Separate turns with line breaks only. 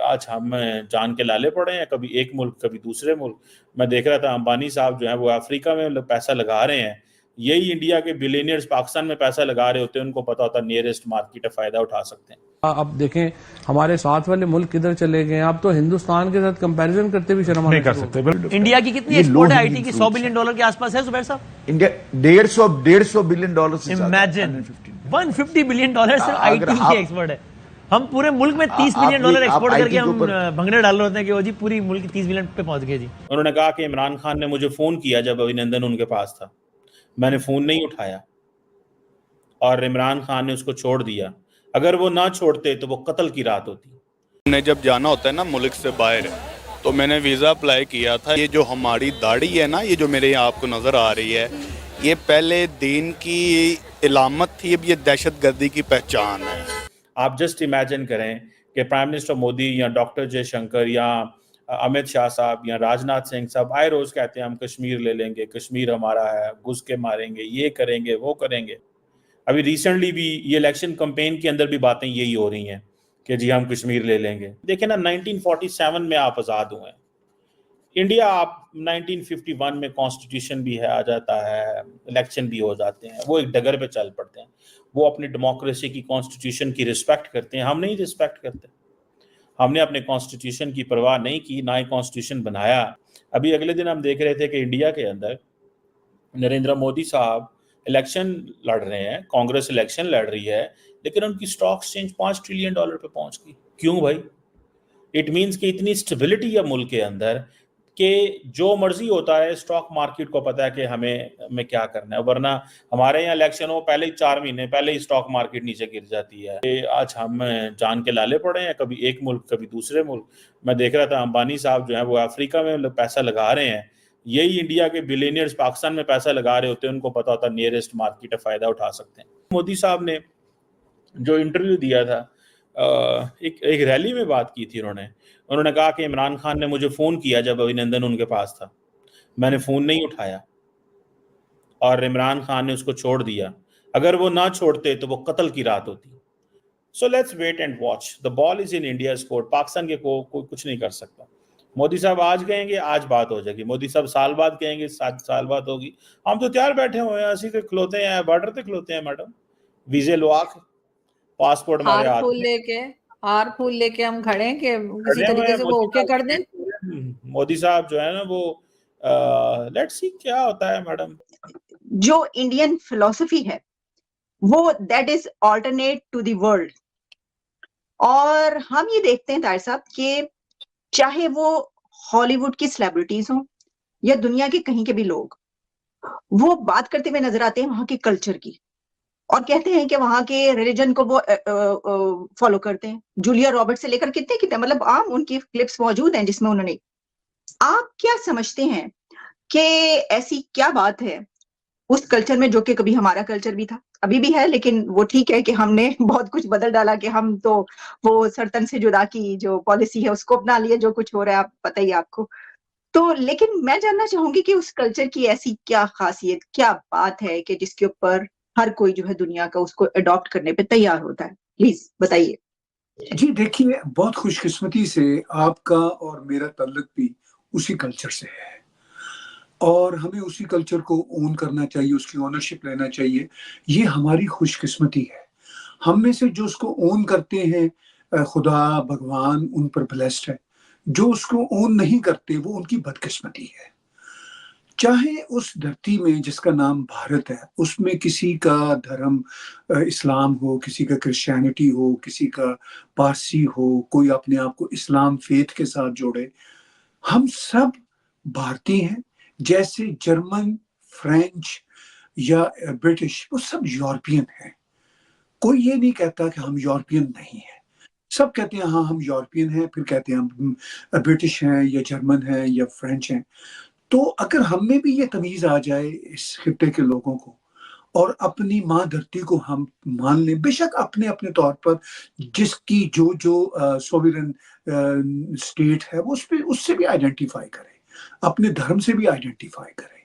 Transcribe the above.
آج ہم جان کے لالے پڑے ہیں، کبھی ایک ملک کبھی دوسرے ملک. میں دیکھ رہا تھا امبانی صاحب جو ہیں وہ افریقہ میں پیسہ لگا رہے ہیں. یہی انڈیا کے بلینئرز پاکستان میں پیسہ لگا رہے ہوتے ہیں، ان کو پتا ہوتا نیئرسٹ مارکیٹ ہے، فائدہ اٹھا سکتے ہیں.
اب دیکھیں ہمارے ساتھ والے ملک کدھر چلے گئے، آپ تو ہندوستان کے ساتھ کمپیریزن کرتے بھی شرم
نہیں کر سکتے.
انڈیا کی کتنی ایکسپورٹ ہے آئی ٹی کی؟ $100 بلین کے آس پاس ہے زبیر صاحب.
انڈیا $150 بلین سے
امیجن $150 بلین صرف آئی ٹی کی ایکسپورٹ ہے. ہم پورے ملک میں $30 بلین ایکسپورٹ کر کے ہم بھنگڑے ڈال رہے ہوتے ہیں کہ وہ جی پوری ملک 30 بلین پہ پہنچ گئے. جی
انہوں نے کہا کہ عمران خان نے مجھے فون کیا جب ابھینندن ان کے پاس تھا، میں نے فون نہیں اٹھایا اور عمران خان نے اس کو چھوڑ دیا. اگر وہ نہ چھوڑتے تو وہ قتل کی رات ہوتی.
نے جب جانا ہوتا ہے نا ملک سے باہر، تو میں نے ویزا اپلائی کیا تھا. یہ جو ہماری داڑھی ہے نا، یہ جو میرے یہاں آپ کو نظر آ رہی ہے، یہ پہلے دین کی علامت تھی، اب یہ دہشت گردی کی پہچان ہے.
آپ جسٹ امیجن کریں کہ پرائم منسٹر مودی یا ڈاکٹر جے شنکر یا امت شاہ صاحب یا راجناتھ سنگھ صاحب آئے روز کہتے ہیں ہم کشمیر لے لیں گے، کشمیر ہمارا ہے، گھس کے ماریں گے، یہ کریں گے، وہ کریں گے. ابھی ریسنٹلی بھی یہ الیکشن کمپین کے اندر بھی باتیں یہی ہو رہی ہیں کہ جی ہم کشمیر لے لیں گے. دیکھیں نا 1947 میں آپ آزاد ہوئے ہیں. انڈیا آپ 1951 میں کانسٹیٹیوشن بھی ہے آ جاتا ہے، الیکشن بھی ہو جاتے ہیں، وہ ایک ڈگر پہ چل پڑتے ہیں. وہ اپنی ڈیموکریسی کی کانسٹیٹیوشن کی رسپیکٹ کرتے ہیں، ہم نہیں رسپیکٹ کرتے. ہم نے اپنے کانسٹیٹیوشن کی پرواہ نہیں کی، نہ ہی کانسٹیٹیوشن بنایا. ابھی اگلے دن ہم دیکھ رہے تھے کہ انڈیا کے اندر نریندر مودی صاحب الیکشن لڑ رہے ہیں، کانگریس الیکشن لڑ رہی ہے، لیکن ان کی سٹاک ایکسچینج $5 ٹریلین پہ پہنچ گئی. کیوں بھائی؟ اٹ مینس کہ اتنی اسٹیبلٹی ہے ملک کے اندر کہ جو مرضی ہوتا ہے سٹاک مارکیٹ کو پتا ہے کہ ہمیں کیا کرنا ہے. ورنہ ہمارے یہاں الیکشن ہو پہلے ہی 4 مہینے پہلے ہی سٹاک مارکیٹ نیچے گر جاتی ہے. آج ہم جان کے لالے پڑے ہیں، کبھی ایک ملک کبھی دوسرے ملک. میں دیکھ رہا تھا امبانی صاحب جو ہیں وہ افریقہ میں پیسہ لگا رہے ہیں. یہی انڈیا کے بلینئرز پاکستان میں پیسہ لگا رہے ہوتے ہیں، ان کو پتا ہوتا نیئرسٹ مارکیٹ ہے، فائدہ اٹھا سکتے ہیں. مودی صاحب نے جو انٹرویو دیا تھا، ایک ریلی میں بات کی تھی، انہوں نے کہا کہ عمران خان نے مجھے فون کیا جب ابھینندن ان کے پاس تھا، میں نے فون نہیں اٹھایا اور عمران خان نے اس کو چھوڑ دیا. اگر وہ نہ چھوڑتے تو وہ قتل کی رات ہوتی. So let's wait and watch. The ball is in India's court. Pakistan کے کوئی کچھ نہیں کر سکتا. مودی صاحب آج کہیں گے آج بات ہو جائے گی، مودی صاحب سال بعد کہیں گے 7 سال بعد ہوگی. ہم تو تیار بیٹھے ہوئے ہیں، اسی تے کھلوتے ہیں، بارڈر تے کھلوتے ہیں. میڈم ویزے لو آکھ، پاسپورٹ ہمارے ہاتھ میں،
ہار پھول لے کے ہم کھڑے ہیں کہ کسی طریقے سے وہ اوکے کر دیں.
مودی صاحب جو ہے نا وہ لیٹس سی کیا ہوتا ہے. میڈم
جو انڈین فلسفی ہے وہ that is alternate to the world. اور ہم یہ دیکھتے ہیں طاہر صاحب کہ چاہے وہ ہالی ووڈ کی سیلیبریٹیز ہوں یا دنیا کے کہیں کے بھی لوگ، وہ بات کرتے ہوئے نظر آتے ہیں وہاں کے کلچر کی اور کہتے ہیں کہ وہاں کے ریلیجن کو وہ فالو کرتے ہیں. جولیا رابرٹ سے لے کر کتنے مطلب عام ان کی کلپس موجود ہیں جس میں انہوں نے. آپ کیا سمجھتے ہیں کہ ایسی کیا بات ہے اس کلچر میں جو کہ کبھی ہمارا کلچر بھی تھا، ابھی بھی ہے، لیکن وہ ٹھیک ہے کہ ہم نے بہت کچھ بدل ڈالا کہ ہم تو وہ سرطن سے جدا کی جو پالیسی ہے اس کو اپنا لیے، جو کچھ ہو رہا ہے آپ پتہ ہی آپ کو. تو لیکن میں جاننا چاہوں گی کہ اس کلچر کی ایسی کیا خاصیت، کیا بات ہے کہ جس کے اوپر ہر کوئی جو ہے دنیا کا اس کو اڈاپٹ کرنے پہ تیار ہوتا ہے. پلیز بتائیے.
جی دیکھیے، بہت خوش قسمتی سے آپ کا اور میرا تعلق بھی اسی کلچر سے ہے اور ہمیں اسی کلچر کو اون کرنا چاہیے، اس کی اونرشپ لینا چاہیے. یہ ہماری خوش قسمتی ہے. ہم میں سے جو اس کو اون کرتے ہیں خدا بھگوان ان پر بلیسڈ ہے، جو اس کو اون نہیں کرتے وہ ان کی بدقسمتی ہے. چاہے اس دھرتی میں جس کا نام بھارت ہے اس میں کسی کا دھرم اسلام ہو، کسی کا کرسچینٹی ہو، کسی کا پارسی ہو، کوئی اپنے آپ کو اسلام فیتھ کے ساتھ جوڑے، ہم سب بھارتی ہیں. جیسے جرمن، فرینچ یا برٹش، وہ سب یورپین ہیں. کوئی یہ نہیں کہتا کہ ہم یورپین نہیں ہیں. سب کہتے ہیں ہاں ہم یورپین ہیں، پھر کہتے ہیں ہم برٹش ہیں یا جرمن ہیں یا فرینچ ہیں. تو اگر ہم میں بھی یہ تمیز آ جائے اس خطے کے لوگوں کو اور اپنی ماں دھرتی کو ہم مان لیں، بے شک اپنے اپنے طور پر جس کی جو سوورن اسٹیٹ ہے وہ اس سے بھی آئیڈینٹیفائی کرے، اپنے دھرم سے بھی آئیڈینٹیفائی کرے.